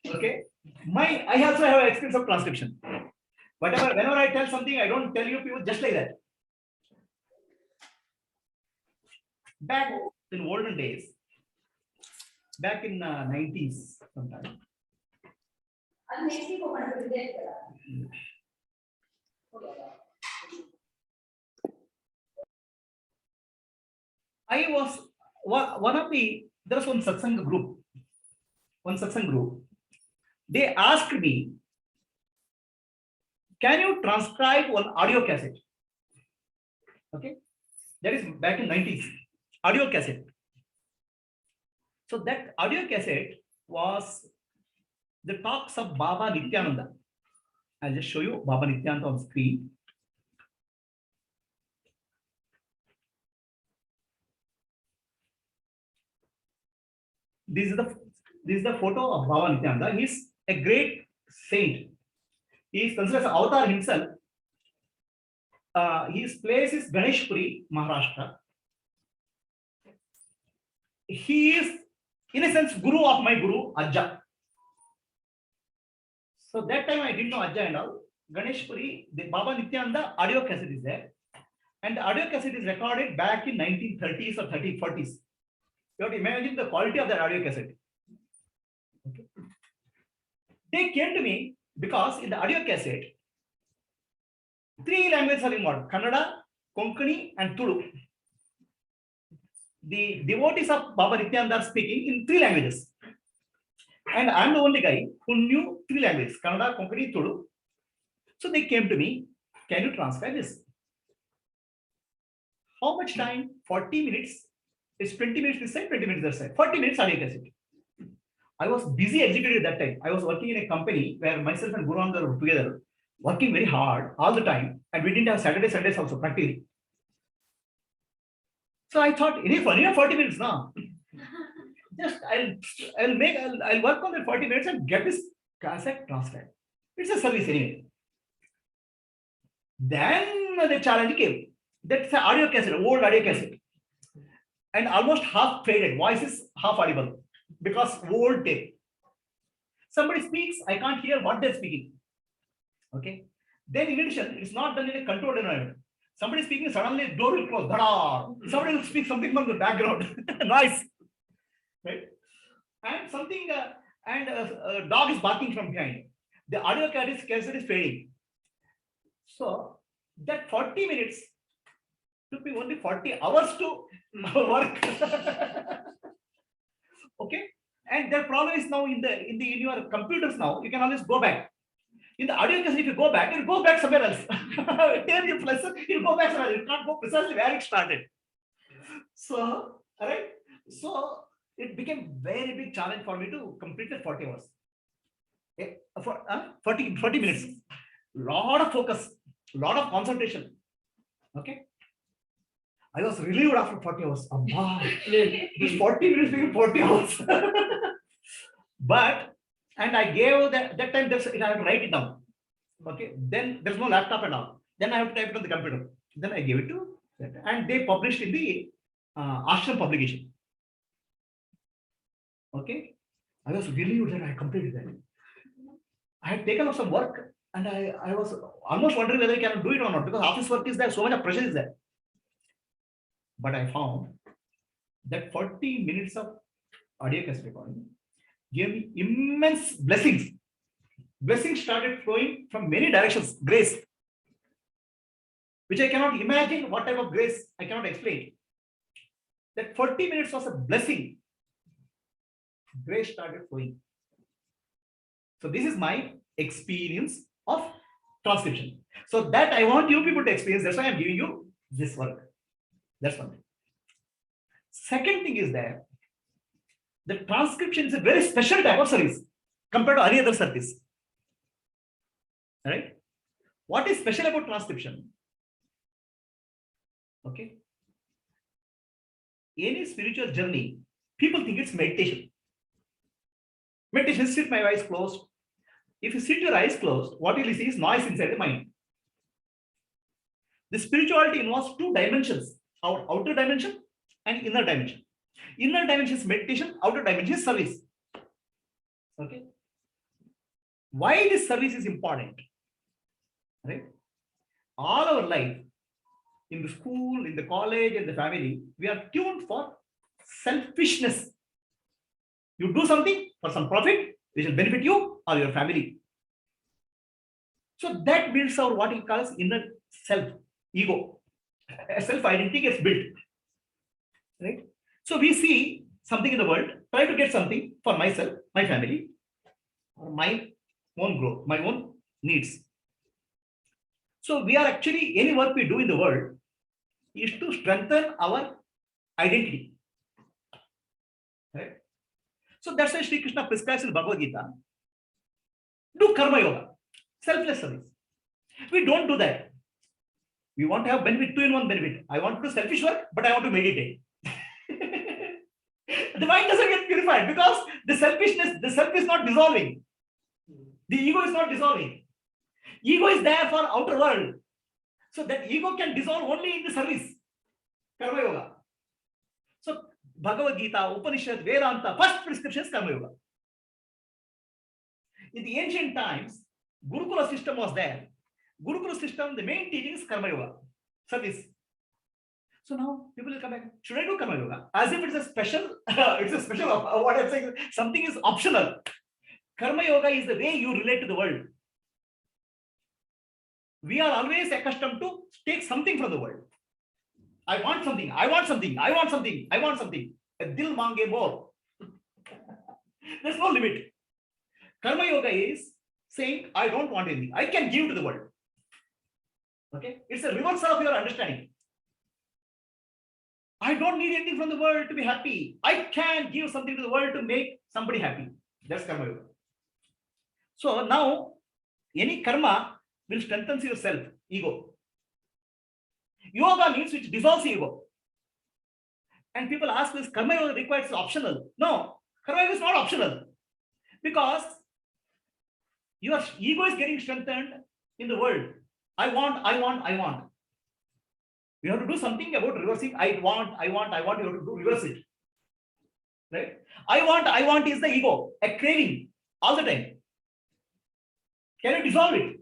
Okay. I also have experience of transcription. Whenever I tell something, I don't tell you people just like that. Back in olden days, back in 90s sometime. I was one of there was one satsang group. They asked me, can you transcribe one audio cassette? Okay, that is back in 90s. Audio cassette. So that audio cassette was the talks of Baba Nityananda. I'll just show you Baba Nityananda on screen. This is the photo of Baba Nityananda. He's a great saint. He is considered as an avatar himself. His place is Ganeshpuri, Maharashtra. He is, in a sense, guru of my guru, Ajja. So that time I didn't know Ajja and all. Ganeshpuri, the Baba Nityananda audio cassette is there. And the audio cassette is recorded back in 1930s or 40s. You have to imagine the quality of that audio cassette. Okay. They came to me because in the audio cassette, 3 languages are involved: Kannada, Konkani, and Tulu. The devotees of Baba Nityananda are speaking in 3 languages. And I'm the only guy who knew 3 languages: Kannada, Konkani, Tulu. So they came to me, can you transcribe this? How much time? 40 minutes. It's 20 minutes this side, 20 minutes that side. 40 minutes audio cassette. I was busy executive at that time. I was working in a company where myself and Guru were together, working very hard all the time, and we didn't have Saturday, Sundays also practically. So I thought, it is funny, 40 minutes now. Just I'll work on the 40 minutes and get this cassette transcribed. It's a service anyway. Then the challenge came. That's an audio cassette, old audio cassette, and almost half faded. Voice is half audible because old tape. Somebody speaks, I can't hear what they're speaking. Okay. Then in addition, it's not done in a controlled environment. Somebody speaking, suddenly door will close. Somebody will speak something from the background. Noise. Right? And something, a dog is barking from behind. The audio cassette is fading. So that 40 minutes took me only 40 hours to work. Okay. And the problem is now in your computers now, you can always go back. In the audio cassette, if you go back, it will go back somewhere else. Here you press it, it will go back somewhere else. It can't go precisely where it started. So, right? So it became very big challenge for me to complete the 40 hours. Okay? 40 minutes. Lot of focus, lot of concentration. Okay. I was relieved after 40 hours. This 40 minutes became 40 hours. But, and I gave that time, I have to write it down. Okay. Then there's no laptop and all. Then I have to type it on the computer. Then I gave it to that. And they published in the Ashram publication. Okay. I was relieved that I completed that. I had taken up some work and I was almost wondering whether I can do it or not, because office work is there, so much pressure is there. But I found that 40 minutes of audio cassette recording gave me immense blessings. Blessings started flowing from many directions. Grace, which I cannot imagine what type of grace, I cannot explain. That 40 minutes was a blessing. Grace started flowing. So this is my experience of transcription. So that I want you people to experience. That's why I'm giving you this work. That's one thing. Second thing is that the transcription is a very special type of service compared to any other service. All right? What is special about transcription? Okay. Any spiritual journey, people think it's meditation. Meditation is sit my eyes closed. If you sit your eyes closed, what you will see is noise inside the mind. The spirituality involves 2 dimensions, our outer dimension and inner dimension. Inner dimension is meditation, outer dimension is service. Okay. Why this service is important? Right? All our life, in the school, in the college, in the family, we are tuned for selfishness. You do something for some profit, which will benefit you or your family. So that builds our what he calls inner self, ego. A self-identity gets built. Right? So we see something in the world, try to get something for myself, my family, or my own growth, my own needs. So we are actually, any work we do in the world is to strengthen our identity. Right? So that's why Sri Krishna prescribes in Bhagavad Gita, do karma yoga, selfless service. We don't do that. We want to have benefit, two-in-one benefit. I want to do selfish work, but I want to meditate. The mind doesn't get purified because the selfishness, the self is not dissolving. The ego is not dissolving. Ego is there for outer world. So that ego can dissolve only in the service. Karma yoga. So Bhagavad Gita, Upanishads, Vedanta, first prescription is karma yoga. In the ancient times, Gurukula system was there. Gurukula system, the main teaching is karma yoga, service. So now people will come back. Should I do karma yoga? As if it's a special, what I'm saying, something is optional. Karma yoga is the way you relate to the world. We are always accustomed to take something from the world. I want something, I want something, I want something, I want something. Dil mange more. There's no limit. Karma yoga is saying, I don't want anything. I can give to the world. Okay? It's a reversal of your understanding. I don't need anything from the world to be happy. I can give something to the world to make somebody happy. That's karma yoga. So now, any karma will strengthen your self, ego. Yoga means which dissolves ego. And people ask this, karma yoga requires optional. No, karma yoga is not optional. Because your ego is getting strengthened in the world. I want, I want, I want. You have to do something about reversing. I want, I want, I want. You have to do reverse it. Right? I want is the ego, a craving all the time. Can you dissolve it?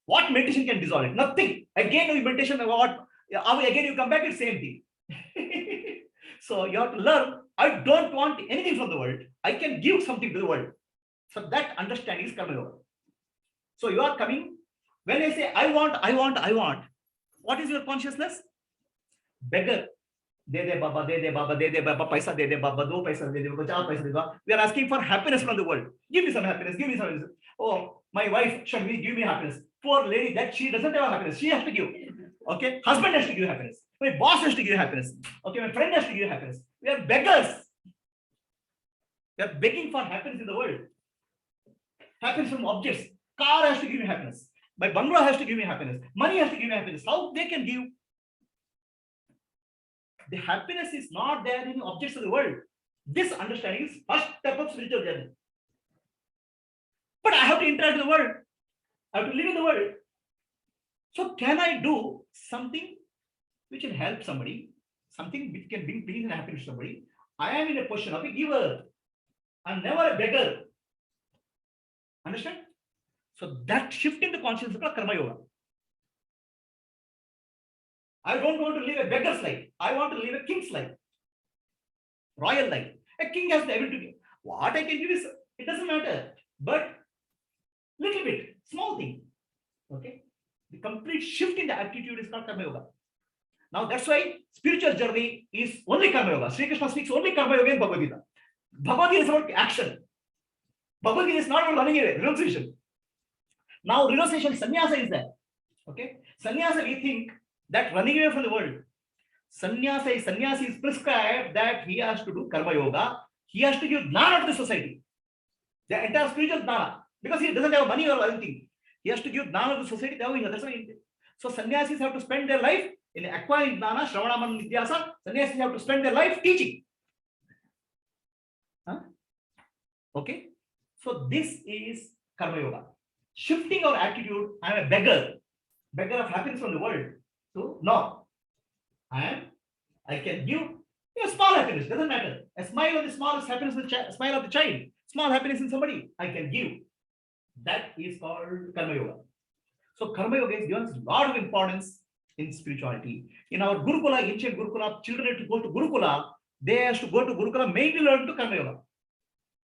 What meditation can dissolve it? Nothing. Again, you meditation, what? Again, you come back, it's same thing. So you have to learn, I don't want anything from the world. I can give something to the world. So that understanding is karma yoga. So you are coming, when I say, I want, I want, I want, what is your consciousness? Beggar. De baba, paisa de baba, do paisa de baba, char paisa de baba. We are asking for happiness from the world. Give me some happiness, give me some happiness. Oh, my wife should give me happiness. Poor lady, that she doesn't have happiness. She has to give. Okay, husband has to give happiness. My boss has to give happiness. Okay, my friend has to give happiness. We are beggars. We are begging for happiness in the world. Happiness from objects. Car has to give me happiness. My bungalow has to give me happiness. Money has to give me happiness. How they can give? The happiness is not there in the objects of the world. This understanding is first step of spiritual journey. But I have to interact with the world. I have to live in the world. So can I do something which will help somebody, something which can bring peace and happiness to somebody? I am in a position of a giver. I'm never a beggar. Understand? So that shift in the consciousness is called karma yoga. I don't want to live a beggar's life. I want to live a king's life. Royal life. A king has the ability to give. What I can give is, it doesn't matter. But little bit, small thing. Okay? The complete shift in the attitude is called karma yoga. Now that's why spiritual journey is only karma yoga. Sri Krishna speaks only karma yoga in Bhagavad Gita. Bhagavad Gita is about action. Bhagavad Gita is not about running away, renunciation. Now renunciation, sannyasa is there. Okay? Sannyasa, we think that running away from the world. Sannyasi is prescribed that he has to do karma yoga. He has to give jnana to the society. The entire spiritual jnana. Because he doesn't have money or anything. He has to give jnana to the society. That's why. So sannyasis have to spend their life in acquiring jnana, shravana, manana, nityasa. Sannyasis have to spend their life teaching. Huh? Okay? So this is karma yoga. Shifting our attitude, I am a beggar of happiness from the world. So no, I can give a small happiness, doesn't matter. A smile of the smallest happiness, the smile of the child. Small happiness in somebody, I can give. That is called Karma Yoga. So Karma Yoga is given a lot of importance in spirituality. In our Gurukula, ancient Gurukula, children have to go to Gurukula. They have to go to Gurukula mainly learn to Karma Yoga.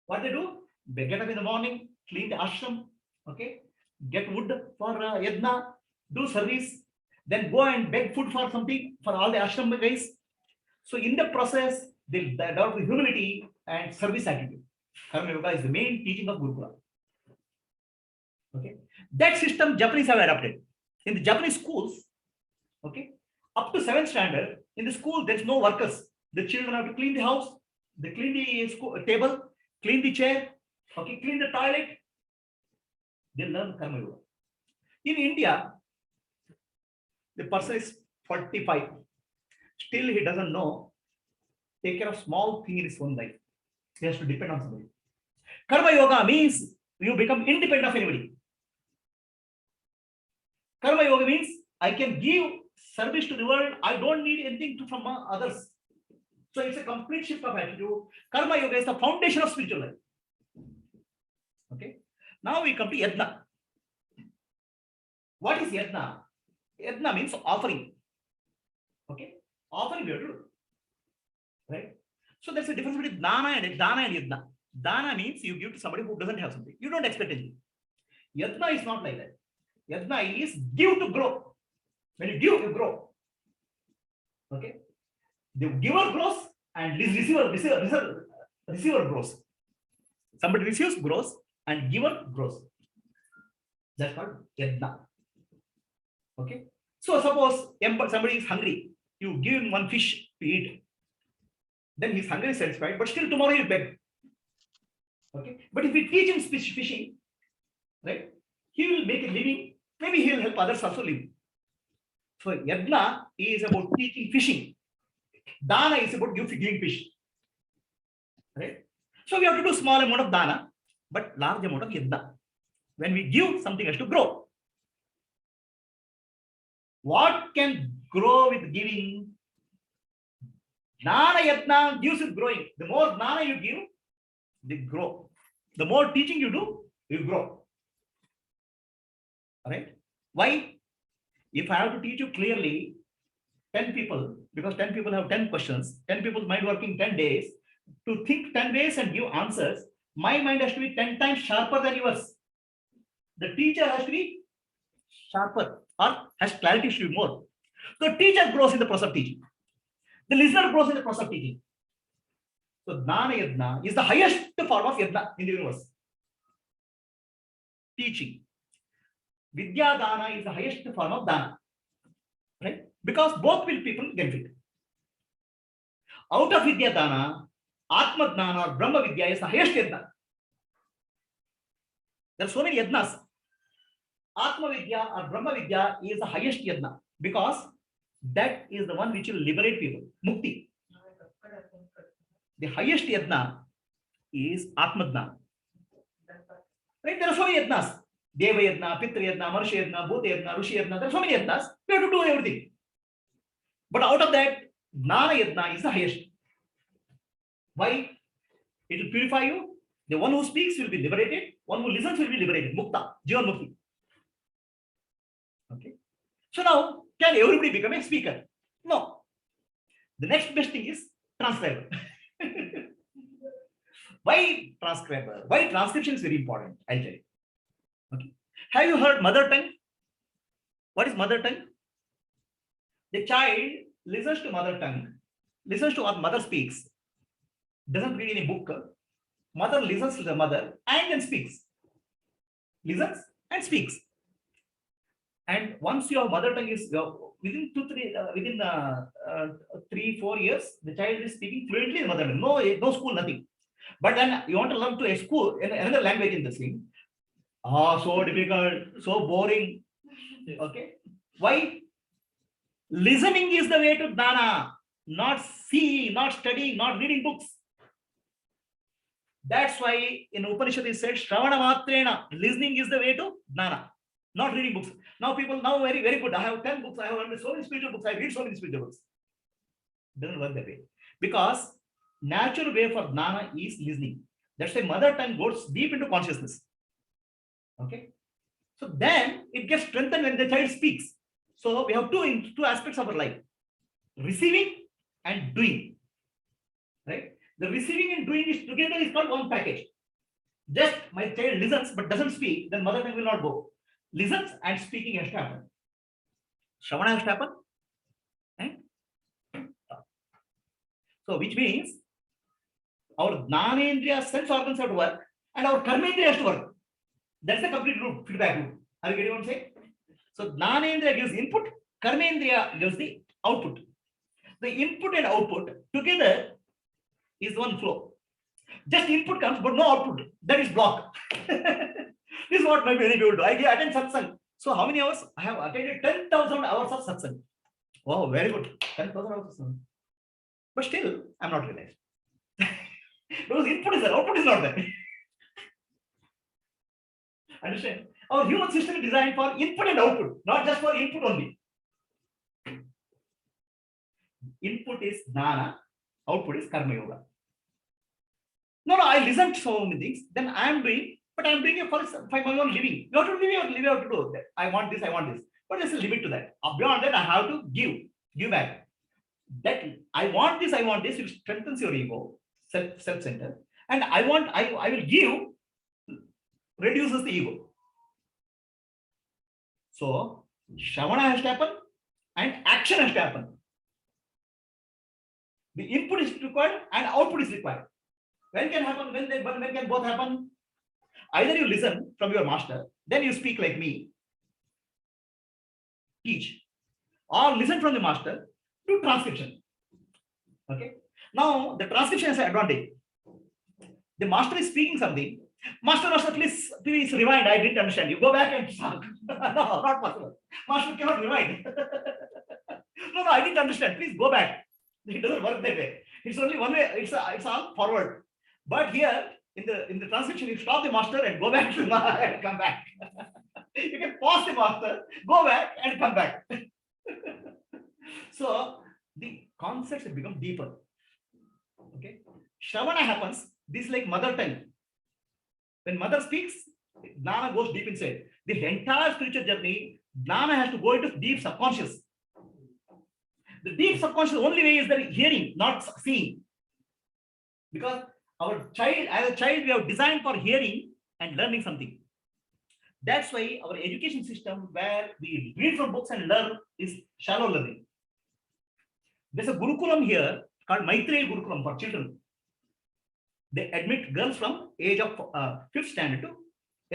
What they do? They get up in the morning, clean the ashram, okay, get wood for yajna, do service, then go and beg food for something for all the ashram guys. So in the process, they develop humility and service attitude. Karma Yoga is the main teaching of Gurukula. Okay, that system Japanese have adopted. In the Japanese schools, okay, up to 7th standard, in the school there is no workers. The children have to clean the house, they clean the school, table, clean the chair, okay, clean the toilet. They learn Karma Yoga. In India, the person is 45, still he doesn't know take care of small thing in his own life. He has to depend on somebody. Karma Yoga means you become independent of anybody. Karma Yoga means I can give service to the world. I don't need anything from others. So it's a complete shift of attitude. Karma Yoga is the foundation of spiritual life. Okay. Now we come to Yajna. What is Yajna? Yajna means offering. Okay. Offering you do. Right. So there's a difference between Dana and Yajna. Dana means you give to somebody who doesn't have something. You don't expect anything. Yajna is not like that. Yajna is give to grow. When you give, you grow. Okay. The giver grows and receiver grows. Somebody receives, grows, and giver grows. That's called Yajna. Okay. So suppose somebody is hungry, you give him one fish to eat. Then his hunger is satisfied, but still tomorrow you beg. Okay. But if we teach him fishing, right, he will make a living. Maybe he will help others also live. So Yajna is about teaching fishing. Dana is about giving fish. Right? So we have to do small amount of dana, but large amount of yajna. When we give, something has to grow. What can grow with giving? Dana yajna gives it growing. The more dana you give, they grow. The more teaching you do, you grow. All right? Why? If I have to teach you clearly, 10 people, because 10 people have 10 questions, 10 people's mind working 10 days, to think 10 ways and give answers, my mind has to be 10 times sharper than yours. The teacher has to be sharper or has clarity to be more. The teacher grows in the process of teaching. The listener grows in the process of teaching. So Dana Yajna is the highest form of Yajna in the universe. Teaching. Vidya Dana is the highest form of Dana. Right? Because both will people benefit. Out of Vidya Dana, Atma Dana or Brahma Vidya is the highest Yajna. There are so many Yajnas. Atma Vidya or Brahma Vidya is the highest Yajna because that is the one which will liberate people. Mukti. The highest Yajna is Atma Dana. Right? There are so many Yajnas. Deva Yajna, Pitra Yajna, Manushya Yajna, Bhuta Yajna, Rushi Yajna. There are so many Yajnas. We have to do everything. But out of that, Jnana Yajna is the highest. Why? It will purify you. The one who speaks will be liberated. One who listens will be liberated. Mukta, Jivan Mukti. Okay. So now, can everybody become a speaker? No. The next best thing is transcriber. Why transcriber? Why transcription is very important? I'll tell you. Okay. Have you heard mother tongue? What is mother tongue? The child listens to mother tongue, listens to what mother speaks, doesn't read any book. Mother listens to the mother and then speaks. Listens and speaks. And once your mother tongue is within 3-4 years, the child is speaking fluently in mother tongue. No school, nothing. But then you want to learn to a school in another language in the same. So difficult, so boring. Okay. Why? Listening is the way to Dana, not seeing, not studying, not reading books. That's why in Upanishad it said, Shravana Matrena, listening is the way to Dana, not reading books. Now people very, very good. I have 10 books, I have learned so many spiritual books, I read so many spiritual books. It doesn't work that way. Because natural way for Dana is listening. That's why mother tongue goes deep into consciousness. Okay. So then it gets strengthened when the child speaks. So we have two aspects of our life: receiving and doing. Right? The receiving and doing is together is called one package. Just my child listens but doesn't speak, then mother tongue will not go. Listens and speaking has to happen. Shravana has to happen. And so which means our Jnanendriya sense organs have to work and our Karmendriya has to work. That's the complete loop, feedback loop. Are you getting what I'm saying? So Jnanendriya gives input, Karmendriya gives the output. The input and output together is one flow. Just input comes, but no output. That is block. This is what my many people do. I attend satsang. So how many hours? I have attended 10,000 hours of satsang. Wow, very good. 10,000 hours of satsang. But still, I'm not realized. Because input is there, output is not there. Understand? Our human system is designed for input and output, not just for input only. Input is jnana, output is karma yoga. No, I listen to so many things, then I am doing, but I am doing it for my own living. You have to live, you have to do that. I want this, but there's a limit to that. Beyond that, I have to give back. That I want this, it strengthens your ego, self-centered, and I will give, reduces the ego. So Shravana has to happen and action has to happen. The input is required and output is required. When can happen? When can both happen? Either you listen from your master, then you speak like me, teach, or listen from the master, do transcription. Okay. Now the transcription has an advantage. The master is speaking something. Master, please rewind. I didn't understand. You go back and talk. No, not possible. Master cannot rewind. No, I didn't understand. Please go back. It doesn't work that way. It's only one way. It's all forward. But here in the transcription, you stop the master and go back to and come back. You can pause the master, go back and come back. So the concepts have become deeper. Okay. Shravana happens. This is like mother tongue. When mother speaks, Jnana goes deep inside. The entire spiritual journey, Jnana has to go into deep subconscious. The deep subconscious only way is that hearing, not seeing. Because as a child, we have designed for hearing and learning something. That's why our education system, where we read from books and learn, is shallow learning. There's a Gurukulam here called Maitreya Gurukulam for children. They admit girls from age of 5th standard to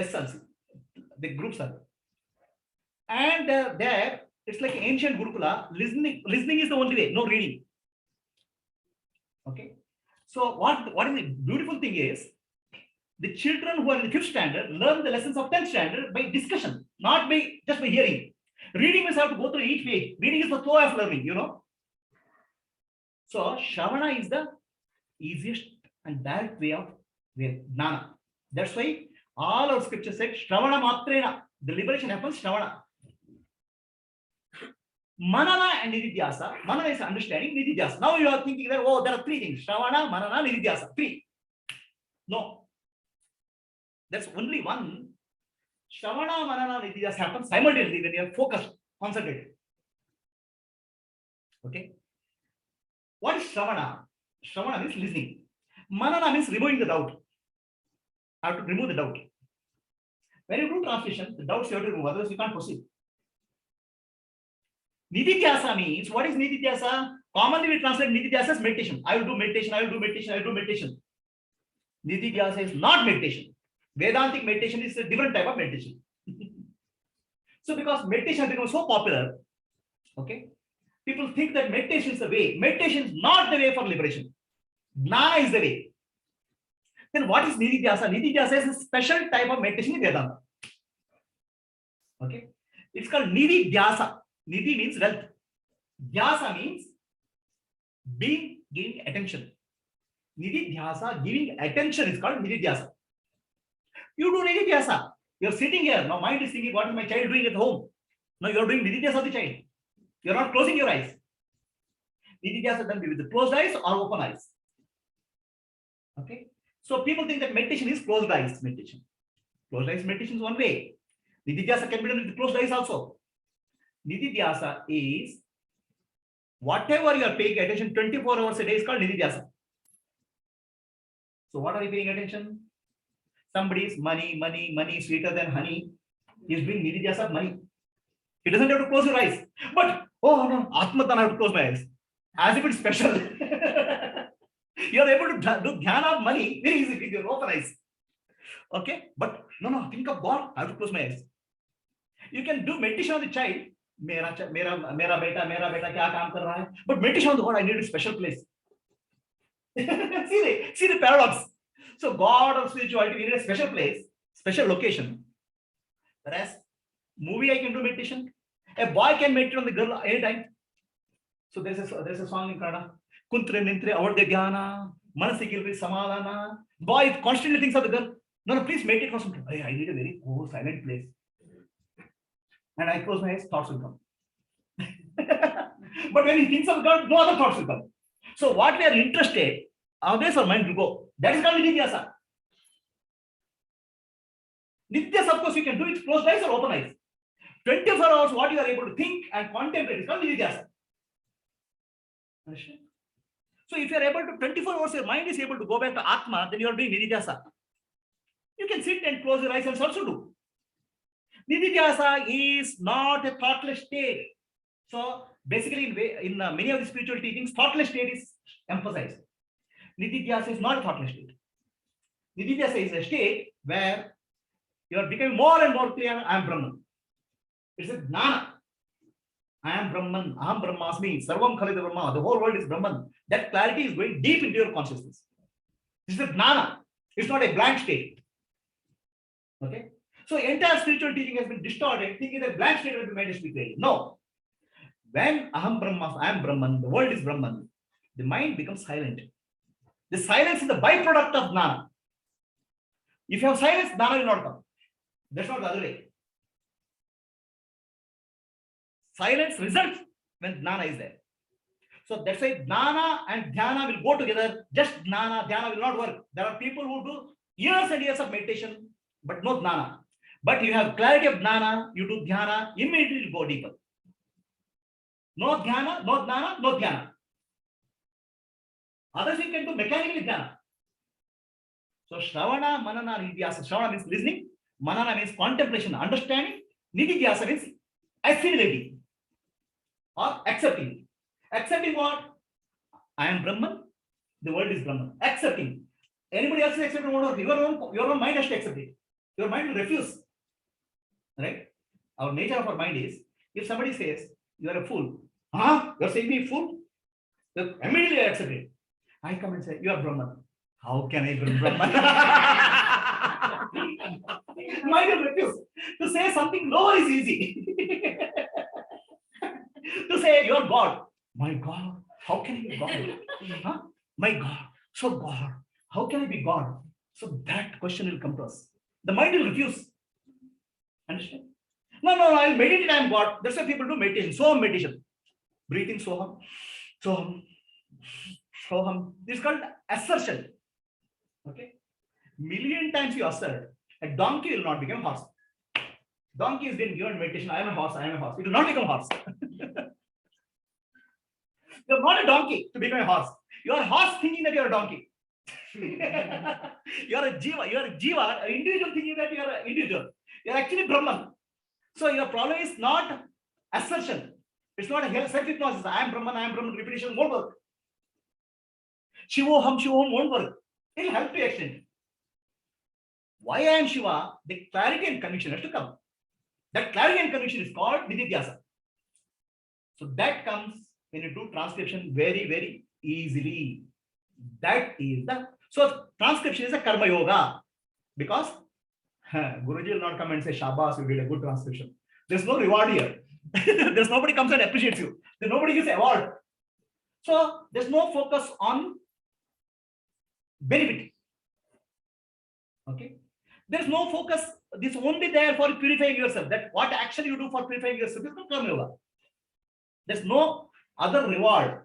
SLC. The groups are there. And there, it's like ancient Gurukula. Listening is the only way, no reading. Okay. So what is the beautiful thing is, the children who are in the 5th standard learn the lessons of 10th standard by discussion, not just by hearing. Reading means have to go through each page. Reading is the flow of learning, you know. So Shravana is the easiest and direct way of Jnana. That's why all our scriptures said Shravana Matrena. The liberation happens Shravana. Manana and Nididhyasa. Manana is understanding, Nididhyasa. Now you are thinking that, oh, there are 3 things: Shravana, Manana, Nididhyasa. 3. No. That's only one. Shravana, Manana, Nididhyasa happens simultaneously when you are focused, concentrated. Okay. What is Shravana? Shravana means listening. Manana means removing the doubt. I have to remove the doubt. When you do translation, the doubts you have to remove, otherwise you can't proceed. Nididhyasa means, what is Nididhyasa? Commonly we translate Nididhyasa as meditation. I will do meditation, I will do meditation, I will do meditation. Nididhyasa is not meditation. Vedantic meditation is a different type of meditation. So because meditation has become so popular, okay, people think that meditation is the way. Meditation is not the way for liberation. Jnana is the way. Then what is Nididhyasa? Nididhyasa is a special type of meditation in Vedanta. Okay, it's called Nididhyasa. Nidhi means wealth. Dhyasa means giving attention. Nididhyasa, giving attention, is called Nididhyasa. You do Nididhyasa. You're sitting here. Now mind is thinking, what is my child doing at home? Now you're doing Nididhyasa of the child. You're not closing your eyes. Nididhyasa done with the closed eyes or open eyes. Okay. So people think that meditation is closed eyes meditation. Closed eyes meditation is one way. Nididhyasa can be done with closed eyes also. Nididhyasa is whatever you are paying attention 24 hours a day is called nididhyasa. So what are you paying attention? Somebody's money sweeter than honey. He's doing nididhyasa of money. He doesn't have to close your eyes. But oh no, Atma, then I have to close my eyes. As if it's special. You are able to do dhyana of money very easy with your open eyes. Okay, but no, think of God. I have to close my eyes. You can do meditation on the child. Mera beta kya kaam kar raha hai? But meditation on the God, I need a special place. see the paradox. So God or spirituality, we need a special place, special location. Whereas movie I can do meditation. A boy can meditate on the girl anytime. So there's a song in Kannada. Kuntre nintre avade dhyana, manasigilri samadhana. Boy constantly thinks of the girl. No, please meditate for some time. I need a very cool, silent place. And I close my eyes, thoughts will come. But when he thinks of God, no other thoughts will come. So what we are interested, always our mind will go. That is called nididhyasa. Nididhyasa, of course, you can do it closed eyes or open eyes. 24 hours, what you are able to think and contemplate is called nididhyasa. Understand? So if you are able to 24 hours, your mind is able to go back to Atma, then you are doing nididhyasa. You can sit and close your eyes and also do. Nididhyasa is not a thoughtless state. So basically, in many of the spiritual teachings, thoughtless state is emphasized. Nididhyasa is not a thoughtless state. Nididhyasa is a state where you are becoming more and more clear. I am Brahman. It's a jnana. I am Brahman. Aham Brahmasmi. Sarvam Khalida Brahma. The whole world is Brahman. That clarity is going deep into your consciousness. This is a jnana. It's not a blank state. Okay. So entire spiritual teaching has been distorted, thinking that blank state will be made to be created. No. When Aham Brahma, I am Brahman, the world is Brahman, the mind becomes silent. The silence is the byproduct of jnana. If you have silence, jnana will not come. That's not the other way. Silence results when jnana is there. So that's why jnana and dhyana will go together. Just jnana, dhyana will not work. There are people who do years and years of meditation, but no jnana. But you have clarity of jnana, you do dhyana, immediately go deeper. No dhyana, no jnana, no dhyana. Others you can do mechanically dhyana. So shravana, manana, nididhyasa. Shravana means listening, manana means contemplation, understanding, nididhyasa means assimilating or accepting. Accepting what? I am Brahman, the world is Brahman. Accepting. Anybody else is accepting what? Your own mind has to accept it. Your mind will refuse. Right? Our nature of our mind is, if somebody says, you are a fool. Huh? You are saying me a fool? Immediately I accept it. I come and say, you are Brahman. How can I be Brahman? Mind will refuse. To say something lower is easy. To say, you are God. My God, how can I be God? Huh? My God, so God, how can I be God? So that question will come to us. The mind will refuse. Understand? No, I'll meditate, I am God. That's why people do meditation. Soham meditation. Breathing soham, soham, soham. This is called assertion. Okay? Million times you assert, a donkey will not become horse. Donkey is being given meditation. I am a horse, I am a horse. It will not become horse. You're not a donkey to become a horse. You are a horse thinking that you're a donkey. You are a jiva, an individual thinking that you are an individual. You are actually Brahman. So your problem is not assertion. It's not a self-hypnosis. I am Brahman, repetition won't work. Shivoham won't work. It will help to extent. Why I am Shiva? The clarity and conviction has to come. That clarity and conviction is called nididhyasa. So that comes when you do transcription very, very easily. That is the, so transcription is a karma yoga, because Guruji will not come and say, Shabbas, you did a good transcription. There's no reward here. There's nobody comes and appreciates you. There's nobody gives award. So there's no focus on benefit. Okay. There's no focus. This is only there for purifying yourself. That what action you do for purifying yourself is not karma yoga. There's no other reward.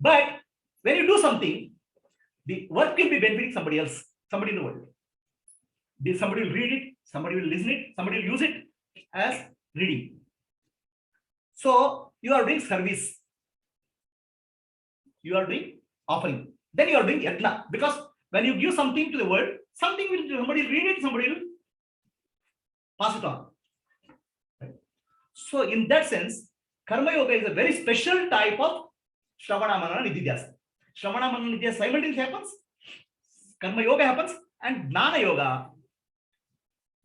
But when you do something, the work will be benefiting somebody else. somebody in the world. Somebody will read it, somebody will listen it, somebody will use it as reading. So you are doing service. You are doing offering. Then you are doing yatna. Because when you give something to the world, somebody will read it, somebody will pass it on. Right? So in that sense, Karma Yoga is a very special type of Shravana Manana Nididhyasa. Shravana Manana Nididhyasa simultaneously happens, Karma Yoga happens, and Jnana Yoga,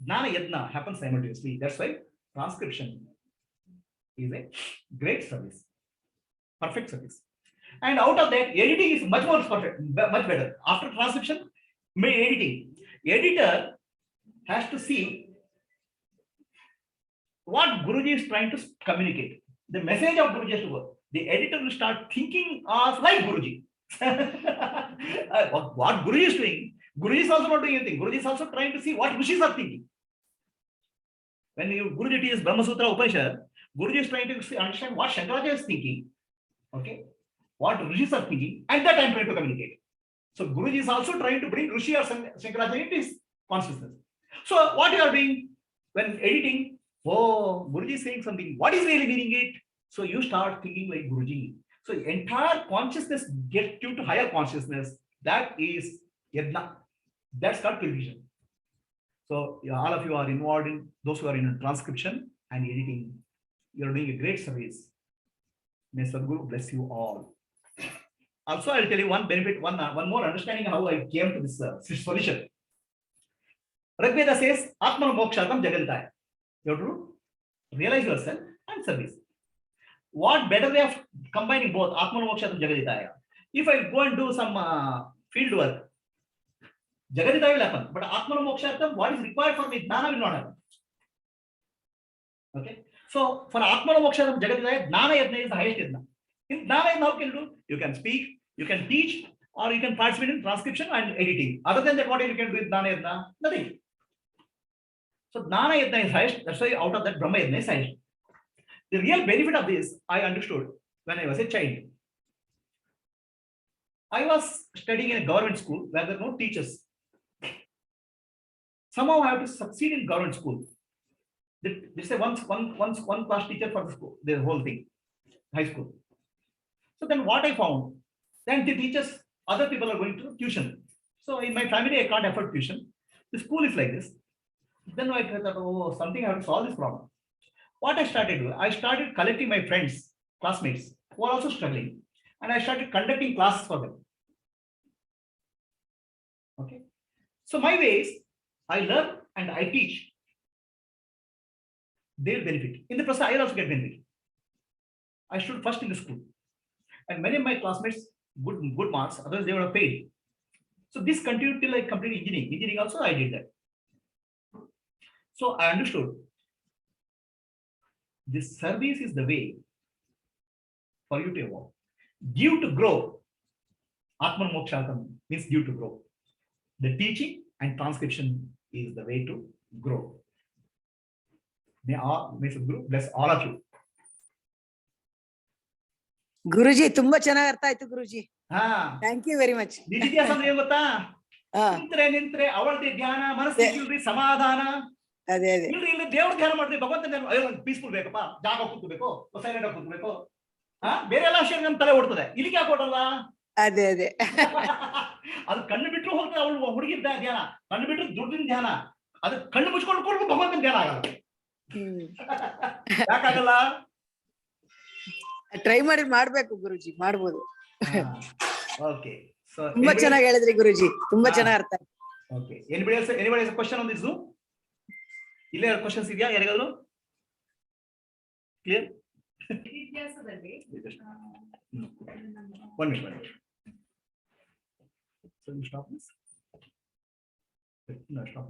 Jnana Yatna happens simultaneously. That's why transcription is a great service, perfect service. And out of that, editing is much more perfect, much better. After transcription, editing. Editor has to see what Guruji is trying to communicate. The message of Guruji has to work. The editor will start thinking of like Guruji. What Guruji is doing, Guruji is also not doing anything. Guruji is also trying to see what Rishis are thinking. When Guruji teaches Brahma Sutra Upanishad, Guruji is trying to understand what Shankaracharya is thinking, okay, what Rishis are thinking, and that I am trying to communicate. So Guruji is also trying to bring Rishi or Shankaracharya into his consciousness. So what you are doing when editing, oh, Guruji is saying something, what is really meaning it? So you start thinking like Guruji. So entire consciousness gets you to higher consciousness. That is yadna. That's called television. So all of you are involved in, those who are in transcription and editing, you are doing a great service. May Sadguru bless you all. Also, I'll tell you one benefit, one more understanding how I came to this solution. Rigveda says, Atma mokshatam jagaditaya. You have to realize yourself and service. What better way of combining both Atma mokshatam jagaditaya? If I go and do some field work, jagaditaya will happen, but Atma mokshatam, what is required for me, jnana will not happen. Okay, so for Atma mokshatam jagaditaya, jnana yadna is the highest yadna. In jnana yadna, how can you do? You can speak, you can teach, or you can participate in transcription and editing. Other than that, what you can do with jnana yadna? Nothing. So jnana yadna is highest. That's why out of that Brahma yadna is highest. The real benefit of this, I understood when I was a child. I was studying in a government school where there are no teachers. Somehow I have to succeed in government school. They say one class teacher for the school, the whole thing, high school. So then what I found, then the teachers, other people are going to tuition. So in my family, I can't afford tuition. The school is like this. Then I thought, oh, something I have to solve this problem. What I started doing, I started collecting my friends, classmates, who are also struggling, and I started conducting classes for them. Okay. So my ways, I learn and I teach. They will benefit. In the process, I will also get benefit. I stood first in the school. And many of my classmates, good marks, otherwise they would have paid. So this continued till I completed engineering. Engineering also I did that. So I understood this service is the way for you to evolve. Give to grow. Atman mokshatam means give to grow. The teaching and transcription is the way to grow. May Sadguru bless all of you. Guruji, tumba ಚೆನ್ನಾಗಿ ಅರ್ಥ ಆಯ್ತು ಗುರುಜಿ. Thank you very much. ನಿಧಿದ್ಯಾಸ ಅಂದ್ರೆ ಏನು ಗೊತ್ತಾ? ನಿಂತ್ರೆ ಅವಳದೇ ಧ್ಯಾನ, ಮನಸ್ಸಿಗೆ ಸಮಾಧಾನ. ಅದೇ ಇಲ್ಲಿ ದೇವ್ರ ಧ್ಯಾನ ಮಾಡ್ತೀವಿ, ಭಗವಂತ ಪೀಸ್ಫುಲ್ ಬೇಕಪ್ಪ, ಜಾಗ ಕೂತ್ಕೋಬೇಕು, ಸೈಲೆಂಟ್ ಆಗಿ ಕೂತ್ಕೋಬೇಕು. ಬೇರೆ ಎಲ್ಲ ವಿಷಯ ನಮ್ಮ ತಲೆ ಓಡ್ತದೆ, ಇಲ್ಲಿಗೆ ಯಾಕೆ ಓಡಲ್ಲ? ಅದೇ ಅದು ಕಣ್ಣು ಬಿಟ್ಟರು ಹೋಗ್ತದೆ ಅವಳು ಹುಡುಗಿ ಧ್ಯಾನ, ಕಣ್ಣು ಬಿಟ್ಟರು ದುಡ್ಡಿನ ಧ್ಯಾನ, ಅದು ಕಣ್ಣು ಮುಚ್ಕೊಂಡು ಕೊಡ್ಬೇಕು, ಭಗವಂತನ ಧ್ಯಾನ ಆಗಲ್ಲ. ಯಾಕಾಗಲ್ಲ? ಟ್ರೈ ಮಾಡ್ಬೇಕು ಗುರುಜಿ, ಮಾಡ್ಬೋದು. ಓಕೆ, ಸೊ ತುಂಬಾ ಚೆನ್ನಾಗಿ ಹೇಳಿದ್ರಿ ಗುರುಜಿ, ತುಂಬಾ ಚೆನ್ನಾಗಿ ಅರ್ಥ ಆಯ್ತು. Okay, anybody else a question on this Zoom? ಇಲ್ಲೇ ಕ್ವಶನ್ಸ್ ಇದೆಯಾ ಯಾರಿಗಾದ್ರು? ಕ್ಲಿಯರ್? ಇತಿಹಾಸದಲ್ಲಿ 1 minute. So you stop this? No, stop.